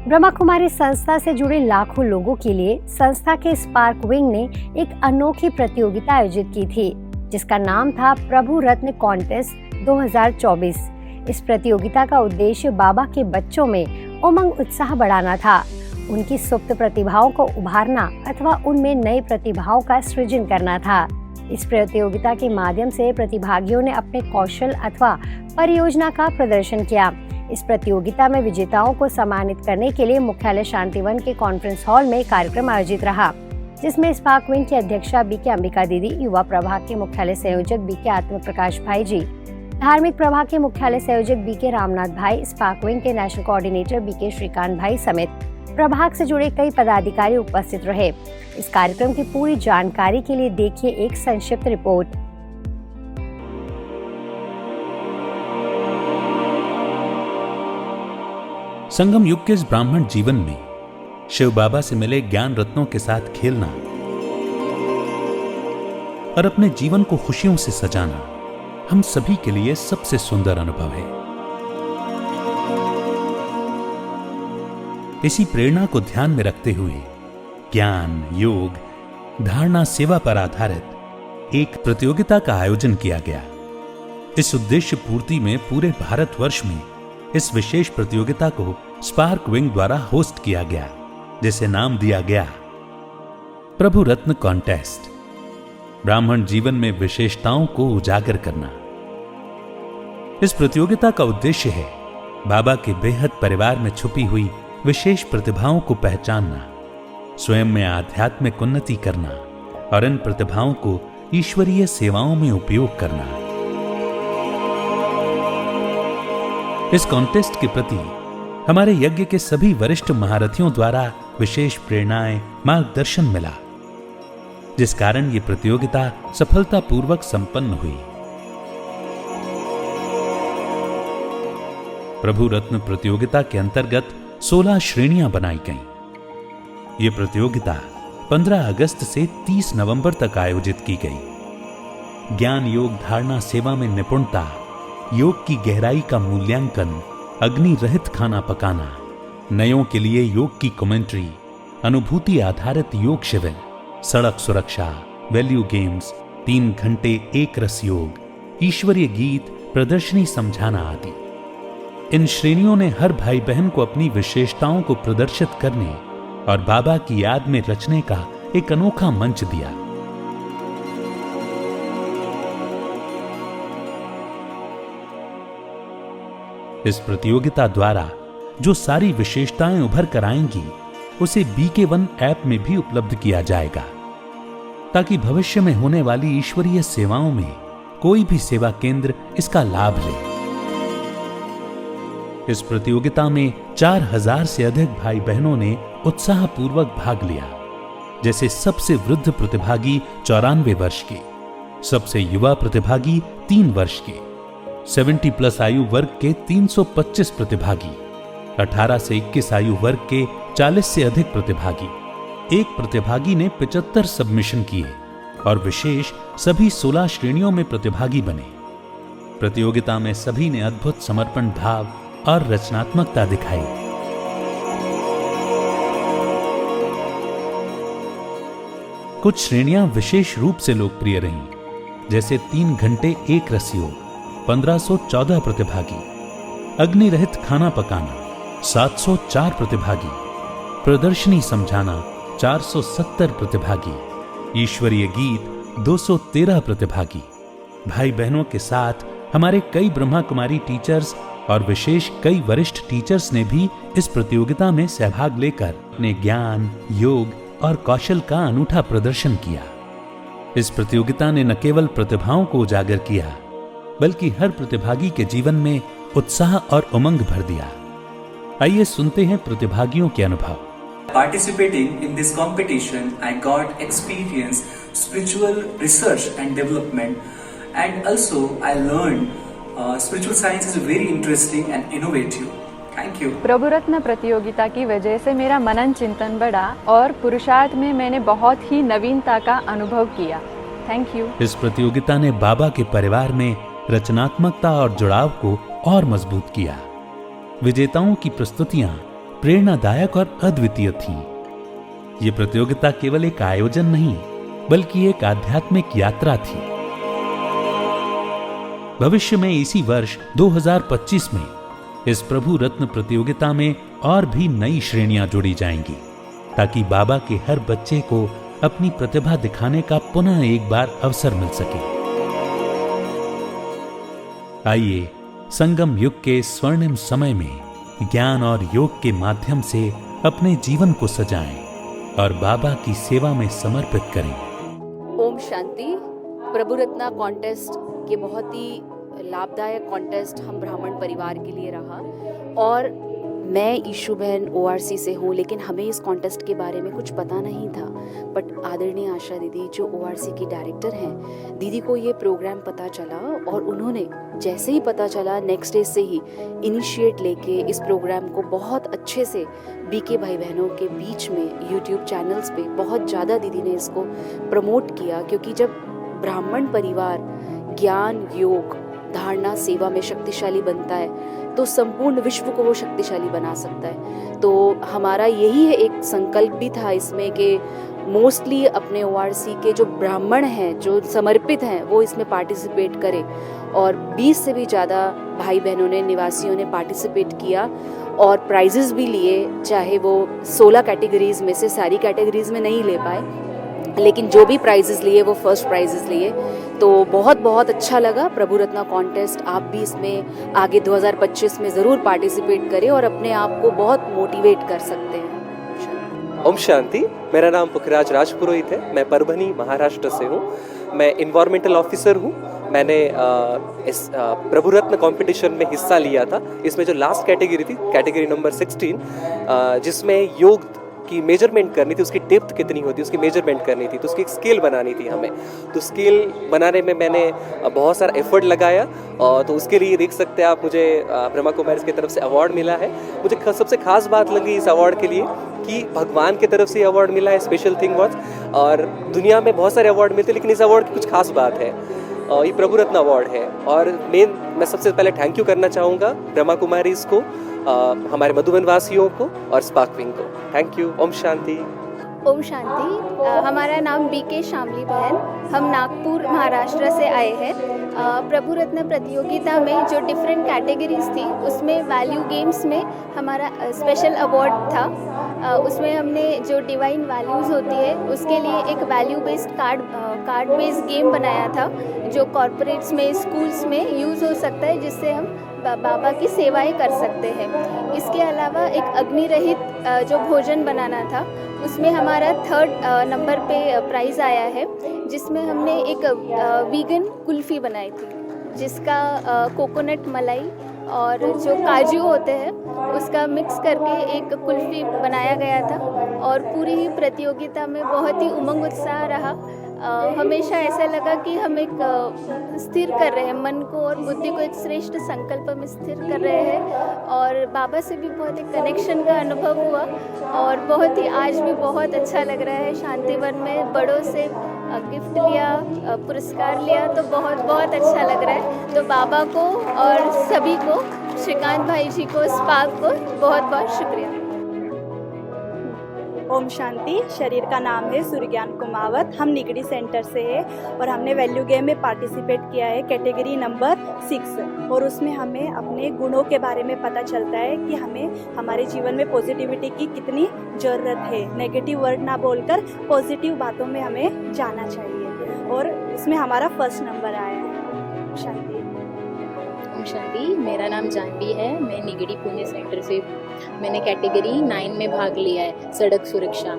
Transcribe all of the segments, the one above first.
ब्रह्मा कुमारी संस्था से जुड़े लाखों लोगों के लिए संस्था के स्पार्क विंग ने एक अनोखी प्रतियोगिता आयोजित की थी, जिसका नाम था प्रभु रत्न कॉन्टेस्ट 2024। इस प्रतियोगिता का उद्देश्य बाबा के बच्चों में उमंग उत्साह बढ़ाना था, उनकी सुप्त प्रतिभाओं को उभारना अथवा उनमें नई प्रतिभाओं का सृजन करना था। इस प्रतियोगिता के माध्यम से प्रतिभागियों ने अपने कौशल अथवा परियोजना का प्रदर्शन किया। इस प्रतियोगिता में विजेताओं को सम्मानित करने के लिए मुख्यालय शांतिवन के कॉन्फ्रेंस हॉल में कार्यक्रम आयोजित रहा, जिसमें स्पार्क विंग की अध्यक्षा बीके अंबिका दीदी, युवा प्रभाग के मुख्यालय संयोजक बीके आत्म प्रकाश भाई जी, धार्मिक प्रभाग के मुख्यालय संयोजक बीके रामनाथ भाई, स्पार्क विंग के नेशनल कोऑर्डिनेटर बीके श्रीकांत भाई समेत प्रभाग से जुड़े कई पदाधिकारी उपस्थित रहे। इस कार्यक्रम की पूरी जानकारी के लिए देखिए एक संक्षिप्त रिपोर्ट। संगम युग के इस ब्राह्मण जीवन में शिव बाबा से मिले ज्ञान रत्नों के साथ खेलना और अपने जीवन को खुशियों से सजाना हम सभी के लिए सबसे सुंदर अनुभव है। इसी प्रेरणा को ध्यान में रखते हुए ज्ञान, योग, धारणा, सेवा पर आधारित एक प्रतियोगिता का आयोजन किया गया। इस उद्देश्य पूर्ति में पूरे भारतवर्ष में इस विशेष प्रतियोगिता को स्पार्क विंग द्वारा होस्ट किया गया, जिसे नाम दिया गया प्रभु रत्न कॉन्टेस्ट। ब्राह्मण जीवन में विशेषताओं को उजागर करना। इस प्रतियोगिता का उद्देश्य है बाबा के बेहद परिवार में छुपी हुई विशेष प्रतिभाओं को पहचानना, स्वयं में आध्यात्मिक उन्नति करना और इन प्रतिभाओं को ईश्वरीय सेवाओं में उपयोग करना। इस कॉन्टेस्ट के प्रति हमारे यज्ञ के सभी वरिष्ठ महारथियों द्वारा विशेष प्रेरणाएं, मार्गदर्शन मिला, जिस कारण ये प्रतियोगिता सफलतापूर्वक संपन्न हुई। प्रभु रत्न प्रतियोगिता के अंतर्गत 16 श्रेणियां बनाई गईं। ये प्रतियोगिता 15 अगस्त से 30 नवंबर तक आयोजित की गई। ज्ञान, योग, धारणा, सेवा में निपुणता, योग की गहराई का मूल्यांकन, अग्नि रहित खाना पकाना, नयों के लिए योग की कमेंट्री, अनुभूति आधारित योग शिविर, सड़क सुरक्षा, वैल्यू गेम्स, 3 घंटे एक रस योग, ईश्वरीय गीत, प्रदर्शनी समझाना आदि। इन श्रेणियों ने हर भाई बहन को अपनी विशेषताओं को प्रदर्शित करने और बाबा की याद में रचने का एक अनोखा मंच दिया। इस प्रतियोगिता द्वारा जो सारी विशेषताएं उभर कर आएंगी, उसे BK1 ऐप में भी उपलब्ध किया जाएगा, ताकि भविष्य में होने वाली ईश्वरीय सेवाओं में कोई भी सेवा केंद्र इसका लाभ ले। इस प्रतियोगिता में 4000 से अधिक भाई बहनों ने उत्साहपूर्वक भाग लिया, जैसे सबसे वृद्ध प्रतिभागी 94 वर्ष के, सबसे युवा प्रतिभागी 3 वर्ष के, 70+ आयु वर्ग के 325 प्रतिभागी, 18 से 21 आयु वर्ग के 40 से अधिक प्रतिभागी, एक प्रतिभागी ने 75 सबमिशन किए और विशेष सभी 16 श्रेणियों में प्रतिभागी बने। प्रतियोगिता में सभी ने अद्भुत समर्पण भाव और रचनात्मकता दिखाई। कुछ श्रेणियां विशेष रूप से लोकप्रिय रहीं, जैसे 3 घंटे एक रस योग, 1514 प्रतिभागी, अग्नि रहित खाना पकाना 704 प्रतिभागी, प्रदर्शनी समझाना 470 प्रतिभागी, ईश्वरीय गीत 213 प्रतिभागी। भाई बहनों के साथ हमारे कई ब्रह्मा कुमारी टीचर्स और विशेष कई वरिष्ठ टीचर्स ने भी इस प्रतियोगिता में सहभाग लेकर अपने ज्ञान, योग और कौशल का अनूठा प्रदर्शन किया। इस प्रतियोगिता ने न केवल प्रतिभाओं को उजागर किया, बल्कि हर प्रतिभागी के जीवन में उत्साह और उमंग भर दिया। आइए सुनते हैं प्रतिभागियों के अनुभव। Participating in this competition, I got experience spiritual research and development, and also I learned spiritual science is very interesting and innovative. Thank you. प्रभु रत्न प्रतियोगिता की वजह से मेरा मनन चिंतन बढ़ा और पुरुषार्थ में मैंने बहुत ही नवीनता का अनुभव किया। Thank you. इस प्रतियोगिता ने बाबा के परिवार में रचनात्मकता और जुड़ाव को और मजबूत किया। विजेताओं की प्रस्तुतियां प्रेरणादायक और अद्वितीय थीं। ये प्रतियोगिता केवल एक आयोजन नहीं, बल्कि एक आध्यात्मिक यात्रा थी। भविष्य में इसी वर्ष 2025 में इस प्रभु रत्न प्रतियोगिता में और भी नई श्रेणियां जोड़ी जाएंगी, ताकि बाबा के हर बच्चे को अपनी प्रतिभा दिखाने का पुनः एक बार अवसर मिल सके। आइए संगम युग के स्वर्णिम समय में ज्ञान और योग के माध्यम से अपने जीवन को सजाएं और बाबा की सेवा में समर्पित करें। ओम शांति। प्रभु रत्ना कॉन्टेस्ट ये बहुत ही लाभदायक कॉन्टेस्ट हम ब्राह्मण परिवार के लिए रहा। और मैं ईशु बहन ORC से हूँ, लेकिन हमें इस कॉन्टेस्ट के बारे में कुछ पता नहीं था। बट आदरणीय आशा दीदी जो ORC की डायरेक्टर हैं, दीदी को ये प्रोग्राम पता चला और उन्होंने जैसे ही पता चला नेक्स्ट डे से ही इनिशिएट लेके इस प्रोग्राम को बहुत अच्छे से BK भाई बहनों के बीच में यूट्यूब चैनल्स पे बहुत ज़्यादा दीदी ने इसको प्रमोट किया। क्योंकि जब ब्राह्मण परिवार ज्ञान योग धारणा सेवा में शक्तिशाली बनता है तो संपूर्ण विश्व को वो शक्तिशाली बना सकता है। तो हमारा यही है, एक संकल्प भी था इसमें कि मोस्टली अपने ORC के जो ब्राह्मण हैं जो समर्पित हैं वो इसमें पार्टिसिपेट करें। और 20 से भी ज़्यादा भाई बहनों ने निवासियों ने पार्टिसिपेट किया और प्राइजेस भी लिए। चाहे वो 16 कैटेगरीज में से सारी कैटेगरीज में नहीं ले पाए, लेकिन जो भी प्राइजेस लिए वो फर्स्ट प्राइजेस लिए। तो बहुत बहुत अच्छा लगा प्रभु रत्ना कॉन्टेस्ट। आप भी इसमें आगे 2025 में ज़रूर पार्टिसिपेट करें और अपने आप को बहुत मोटिवेट कर सकते हैं। ओम शांति। मेरा नाम पुखराज राजपुरोहित है। मैं परभनी महाराष्ट्र से हूँ। मैं इन्वायरमेंटल ऑफिसर हूँ। मैंने इस प्रभु रत्न कॉम्पिटिशन में हिस्सा लिया था। इसमें जो लास्ट कैटेगरी थी, कैटेगरी नंबर 16, जिसमें योग की मेजरमेंट करनी थी, उसकी डेप्थ कितनी होती है उसकी मेजरमेंट करनी थी, तो उसकी एक स्केल बनानी थी हमें। तो स्केल बनाने में मैंने बहुत सारा एफर्ट लगाया और तो उसके लिए देख सकते हैं आप, मुझे ब्रह्मा कुमारीज की तरफ से अवार्ड मिला है। मुझे सबसे खास बात लगी इस अवार्ड के लिए कि भगवान की तरफ से अवार्ड मिला है। स्पेशल थिंग वॉज, और दुनिया में बहुत सारे अवार्ड मिलते हैं लेकिन इस अवार्ड की कुछ खास बात है, ये प्रभु रत्न अवार्ड है। और मैं सबसे पहले थैंक यू करना चाहूँगा ब्रह्मा कुमारीज को, हमारे मधुबन वासियों को और स्पार्क विंग को। Thank you. ओम शांति। ओम शांति। हमारा नाम BK शामली बहन। हम नागपुर महाराष्ट्र से आए हैं। प्रभु रत्न प्रतियोगिता में जो डिफरेंट कैटेगरीज थी उसमें वैल्यू गेम्स में हमारा स्पेशल अवार्ड था। उसमें हमने जो डिवाइन वैल्यूज़ होती है उसके लिए एक value based card based game बनाया था जो कॉर्पोरेट्स में स्कूल्स में यूज़ हो सकता है, जिससे हम बाबा की सेवाएं कर सकते हैं। इसके अलावा एक अग्नि रहित जो भोजन बनाना था उसमें हमारा 3rd नंबर पे प्राइज़ आया है, जिसमें हमने एक वीगन कुल्फ़ी बनाई थी जिसका कोकोनट मलाई और जो काजू होते हैं उसका मिक्स करके एक कुल्फ़ी बनाया गया था। और पूरी ही प्रतियोगिता में बहुत ही उमंग उत्साह रहा। हमेशा ऐसा लगा कि हम एक स्थिर कर रहे हैं मन को और बुद्धि को, एक श्रेष्ठ संकल्प में स्थिर कर रहे हैं। और बाबा से भी बहुत एक कनेक्शन का अनुभव हुआ और बहुत ही आज भी बहुत अच्छा लग रहा है। शांतिवन में बड़ों से गिफ्ट लिया, पुरस्कार लिया, तो बहुत बहुत अच्छा लग रहा है। तो बाबा को और सभी को, श्रीकांत भाई जी को, स्पार्क को बहुत बहुत शुक्रिया। ओम शांति। शरीर का नाम है सूर्यज्ञान कुमावत। हम निगड़ी सेंटर से हैं और हमने वैल्यू गेम में पार्टिसिपेट किया है कैटेगरी नंबर 6। और उसमें हमें अपने गुणों के बारे में पता चलता है कि हमें हमारे जीवन में पॉजिटिविटी की कितनी ज़रूरत है। नेगेटिव वर्ड ना बोलकर पॉजिटिव बातों में हमें जाना चाहिए और उसमें हमारा 1st नंबर आया है। शांति। ओम शांति। मेरा नाम जानवी है। मैं निगड़ी पुणे सेंटर से मैंने कैटेगरी 9 में भाग लिया है, सड़क सुरक्षा।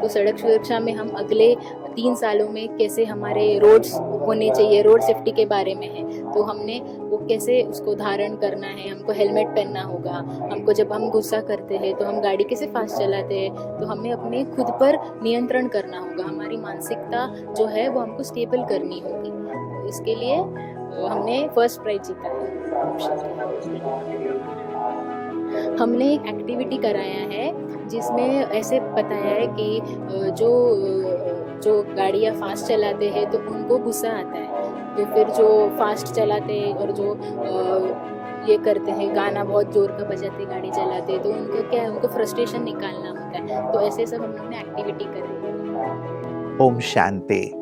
तो सड़क सुरक्षा में हम अगले 3 सालों में कैसे हमारे रोड्स होने चाहिए, रोड सेफ्टी के बारे में है। तो हमने वो कैसे उसको धारण करना है, हमको हेलमेट पहनना होगा, हमको जब हम गुस्सा करते हैं तो हम गाड़ी कैसे फास्ट चलाते हैं, तो हमें अपने खुद पर नियंत्रण करना होगा। हमारी मानसिकता जो है वो हमको स्टेबल करनी होगी। तो इसके लिए हमने 1st प्राइज जीता है। हमने एक एक्टिविटी कराया है जिसमें ऐसे बताया है कि जो गाड़ियाँ फास्ट चलाते हैं तो उनको गुस्सा आता है, तो फिर जो फास्ट चलाते हैं और जो ये करते हैं, गाना बहुत जोर का बजाते गाड़ी चलाते, तो उनको क्या है, उनको फ्रस्ट्रेशन निकालना होता है, तो ऐसे सब हम लोग ने एक्टिविटी करी। ओम शांति।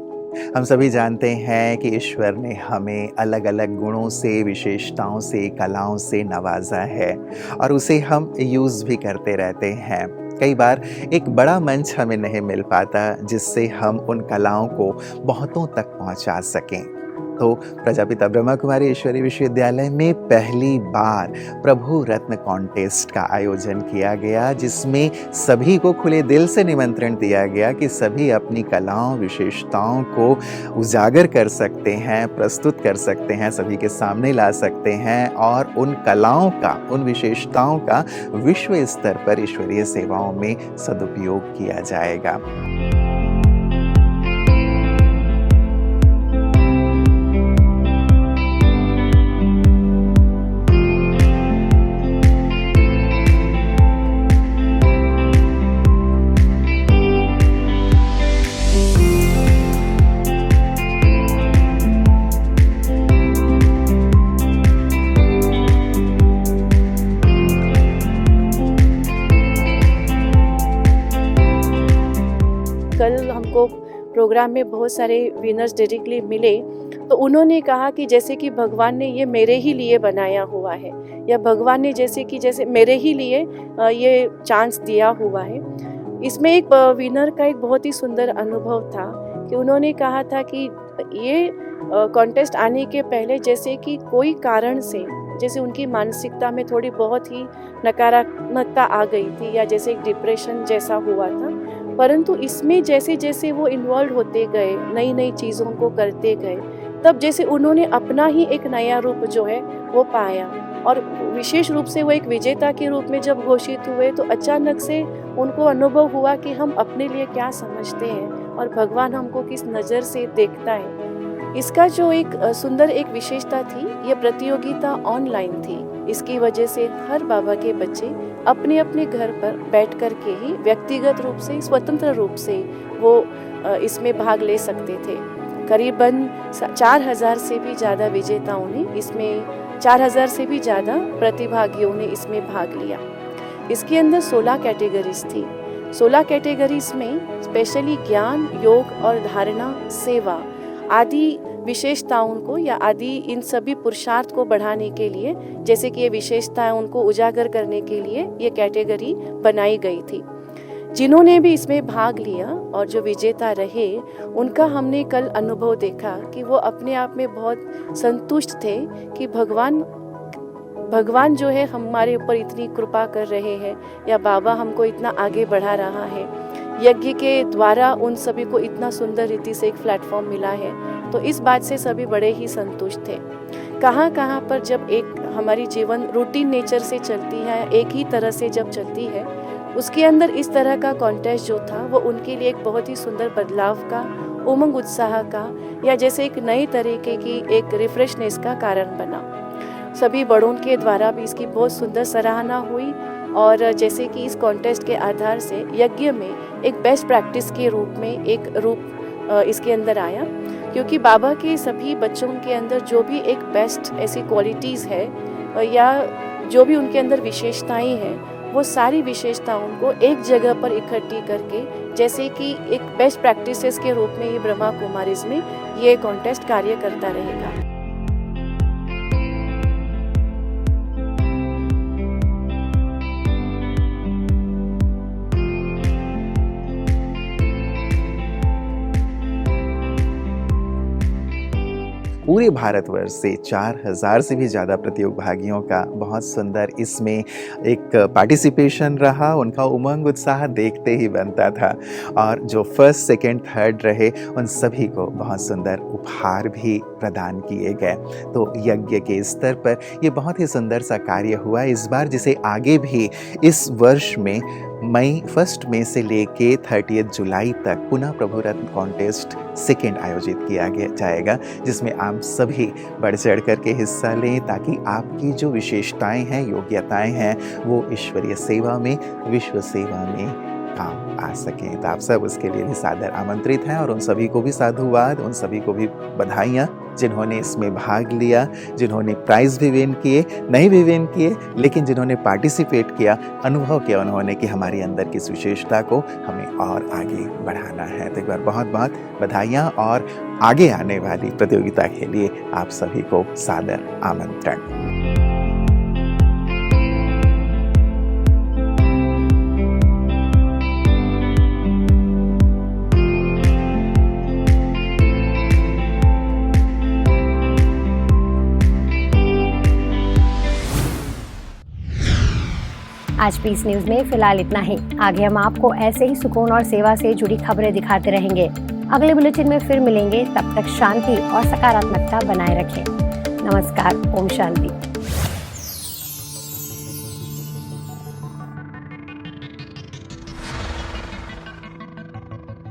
हम सभी जानते हैं कि ईश्वर ने हमें अलग अलग गुणों से, विशेषताओं से, कलाओं से नवाजा है और उसे हम यूज़ भी करते रहते हैं। कई बार एक बड़ा मंच हमें नहीं मिल पाता जिससे हम उन कलाओं को बहुतों तक पहुंचा सकें। तो प्रजापिता ब्रह्मा कुमारी ईश्वरीय विश्वविद्यालय में पहली बार प्रभु रत्न कॉन्टेस्ट का आयोजन किया गया, जिसमें सभी को खुले दिल से निमंत्रण दिया गया कि सभी अपनी कलाओं, विशेषताओं को उजागर कर सकते हैं, प्रस्तुत कर सकते हैं, सभी के सामने ला सकते हैं और उन कलाओं का, उन विशेषताओं का विश्व स्तर पर ईश्वरीय सेवाओं में सदुपयोग किया जाएगा। कल हमको प्रोग्राम में बहुत सारे विनर्स डायरेक्टली मिले, तो उन्होंने कहा कि जैसे कि भगवान ने ये मेरे ही लिए बनाया हुआ है, या भगवान ने जैसे मेरे ही लिए ये चांस दिया हुआ है। इसमें एक विनर का एक बहुत ही सुंदर अनुभव था कि उन्होंने कहा था कि ये कॉन्टेस्ट आने के पहले जैसे कि कोई कारण से जैसे उनकी मानसिकता में थोड़ी बहुत ही नकारात्मकता आ गई थी, या जैसे एक डिप्रेशन जैसा हुआ था, परंतु इसमें जैसे जैसे वो इन्वॉल्व होते गए, नई नई चीज़ों को करते गए, तब जैसे उन्होंने अपना ही एक नया रूप जो है वो पाया, और विशेष रूप से वो एक विजेता के रूप में जब घोषित हुए तो अचानक से उनको अनुभव हुआ कि हम अपने लिए क्या समझते हैं और भगवान हमको किस नज़र से देखता है। इसका जो एक सुंदर एक विशेषता थी, ये प्रतियोगिता ऑनलाइन थी। इसकी वजह से हर बाबा के बच्चे अपने अपने घर पर बैठ कर के ही व्यक्तिगत रूप से, स्वतंत्र रूप से वो इसमें भाग ले सकते थे। करीबन 4000 से भी ज़्यादा विजेताओं ने इसमें, 4000 से भी ज़्यादा प्रतिभागियों ने इसमें भाग लिया। इसके अंदर 16 कैटेगरीज थी। 16 कैटेगरीज में स्पेशली ज्ञान, योग और धारणा, सेवा आदि विशेषताओं को या आदि इन सभी पुरुषार्थ को बढ़ाने के लिए, जैसे कि ये विशेषताएं उनको उजागर करने के लिए ये कैटेगरी बनाई गई थी। जिन्होंने भी इसमें भाग लिया और जो विजेता रहे, उनका हमने कल अनुभव देखा कि वो अपने आप में बहुत संतुष्ट थे कि भगवान जो है हमारे ऊपर इतनी कृपा कर रहे हैं, या बाबा हमको इतना आगे बढ़ा रहा है, यज्ञ के द्वारा उन सभी को इतना सुंदर रीति से एक प्लेटफॉर्म मिला है। तो इस बात से सभी बड़े ही संतुष्ट थे। कहाँ कहाँ पर जब एक हमारी जीवन रूटीन नेचर से चलती है, एक ही तरह से जब चलती है, उसके अंदर इस तरह का कॉन्टेस्ट जो था वो उनके लिए एक बहुत ही सुंदर बदलाव का, उमंग उत्साह का, या जैसे एक नई तरीके की एक रिफ्रेशनेस का कारण बना। सभी बड़ों के द्वारा भी इसकी बहुत सुंदर सराहना हुई, और जैसे कि इस कॉन्टेस्ट के आधार से यज्ञ में एक बेस्ट प्रैक्टिस के रूप में एक रूप इसके अंदर आया, क्योंकि बाबा के सभी बच्चों के अंदर जो भी एक बेस्ट ऐसी क्वालिटीज़ है या जो भी उनके अंदर विशेषताएं हैं, वो सारी विशेषताओं को एक जगह पर इकट्ठी करके, जैसे कि एक बेस्ट प्रैक्टिसेस के रूप में ये ब्रह्मा कुमारीज में ये कॉन्टेस्ट कार्य करता रहेगा। पूरे भारतवर्ष से 4000 से भी ज़्यादा प्रतिभागियों का बहुत सुंदर इसमें एक पार्टिसिपेशन रहा। उनका उमंग उत्साह देखते ही बनता था, और जो फर्स्ट, सेकंड, थर्ड रहे उन सभी को बहुत सुंदर उपहार भी प्रदान किए गए। तो यज्ञ के स्तर पर ये बहुत ही सुंदर सा कार्य हुआ इस बार, जिसे आगे भी इस वर्ष में मई 1 मई से लेके 30 जुलाई तक पुनः प्रभु रत्न कॉन्टेस्ट सेकेंड आयोजित किया जाएगा, जिसमें आप सभी बढ़ चढ़ करके हिस्सा लें, ताकि आपकी जो विशेषताएं हैं, योग्यताएं हैं, वो ईश्वरीय सेवा में, विश्व सेवा में काम आ सकें। तो आप सब उसके लिए भी सादर आमंत्रित हैं, और उन सभी को भी साधुवाद, उन सभी को भी बधाइयाँ, जिन्होंने इसमें भाग लिया, जिन्होंने प्राइज़ भी विन किए, नहीं भी विन किए, लेकिन जिन्होंने पार्टिसिपेट किया, अनुभव किया उन्होंने कि हमारी अंदर की इस विशेषता को हमें और आगे बढ़ाना है। तो एक बार बहुत बहुत बधाइयाँ और आगे आने वाली प्रतियोगिता के लिए आप सभी को सादर आमंत्रण। आज पीस न्यूज में फिलहाल इतना ही। आगे हम आपको ऐसे ही सुकून और सेवा से जुड़ी खबरें दिखाते रहेंगे। अगले बुलेटिन में फिर मिलेंगे, तब तक शांति और सकारात्मकता बनाए रखें। नमस्कार, ओम शांति।